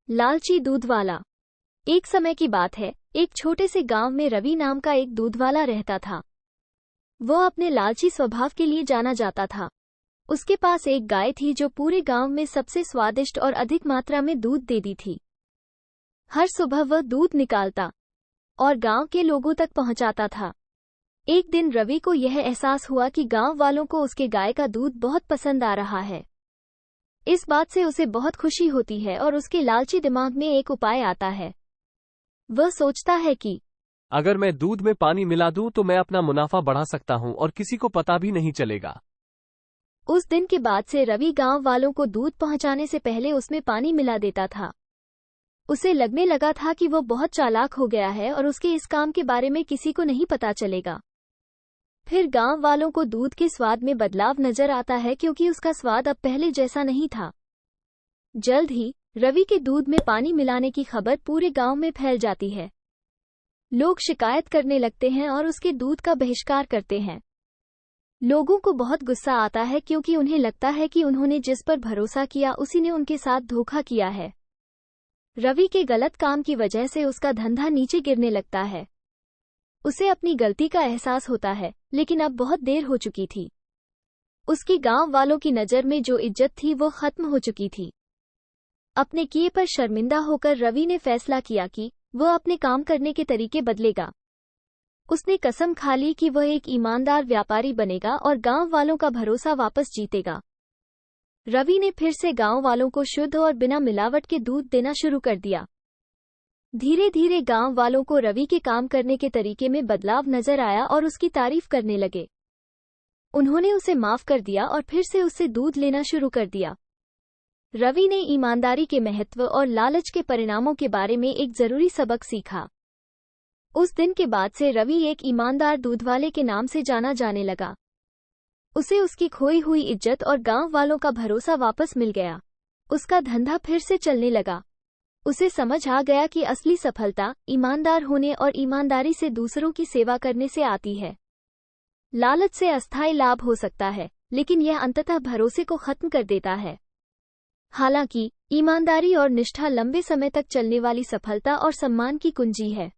लालची दूधवाला। एक समय की बात है, एक छोटे से गांव में रवि नाम का एक दूधवाला रहता था। वह अपने लालची स्वभाव के लिए जाना जाता था। उसके पास एक गाय थी जो पूरे गांव में सबसे स्वादिष्ट और अधिक मात्रा में दूध देती थी। हर सुबह वह दूध निकालता और गांव के लोगों तक पहुंचाता था। एक दिन रवि को यह एहसास हुआ कि गांव वालों को उसके गाय का दूध बहुत पसंद आ रहा है। इस बात से उसे बहुत खुशी होती है और उसके लालची दिमाग में एक उपाय आता है। वह सोचता है कि अगर मैं दूध में पानी मिला दूं तो मैं अपना मुनाफा बढ़ा सकता हूं और किसी को पता भी नहीं चलेगा। उस दिन के बाद से रवि गांव वालों को दूध पहुंचाने से पहले उसमें पानी मिला देता था। उसे लगने लगा था कि वह बहुत चालाक हो गया है और उसके इस काम के बारे में किसी को नहीं पता चलेगा। फिर गांव वालों को दूध के स्वाद में बदलाव नजर आता है क्योंकि उसका स्वाद अब पहले जैसा नहीं था। जल्द ही रवि के दूध में पानी मिलाने की खबर पूरे गांव में फैल जाती है। लोग शिकायत करने लगते हैं और उसके दूध का बहिष्कार करते हैं। लोगों को बहुत गुस्सा आता है क्योंकि उन्हें लगता है कि उन्होंने जिस पर भरोसा किया उसी ने उनके साथ धोखा किया है। रवि के गलत काम की वजह से उसका धंधा नीचे गिरने लगता है। उसे अपनी गलती का एहसास होता है, लेकिन अब बहुत देर हो चुकी थी। उसकी गांव वालों की नज़र में जो इज्जत थी वो खत्म हो चुकी थी। अपने किए पर शर्मिंदा होकर रवि ने फैसला किया कि वह अपने काम करने के तरीके बदलेगा। उसने कसम खा ली कि वह एक ईमानदार व्यापारी बनेगा और गांव वालों का भरोसा वापस जीतेगा। रवि ने फिर से गांव वालों को शुद्ध और बिना मिलावट के दूध देना शुरू कर दिया। धीरे धीरे गांव वालों को रवि के काम करने के तरीके में बदलाव नजर आया और उसकी तारीफ करने लगे। उन्होंने उसे माफ कर दिया और फिर से उससे दूध लेना शुरू कर दिया। रवि ने ईमानदारी के महत्व और लालच के परिणामों के बारे में एक जरूरी सबक सीखा। उस दिन के बाद से रवि एक ईमानदार दूधवाले के नाम से जाना जाने लगा। उसे उसकी खोई हुई इज्जत और गांव वालों का भरोसा वापस मिल गया। उसका धंधा फिर से चलने लगा। उसे समझ आ गया कि असली सफलता ईमानदार होने और ईमानदारी से दूसरों की सेवा करने से आती है। लालच से अस्थायी लाभ हो सकता है, लेकिन यह अंततः भरोसे को खत्म कर देता है। हालांकि ईमानदारी और निष्ठा लंबे समय तक चलने वाली सफलता और सम्मान की कुंजी है।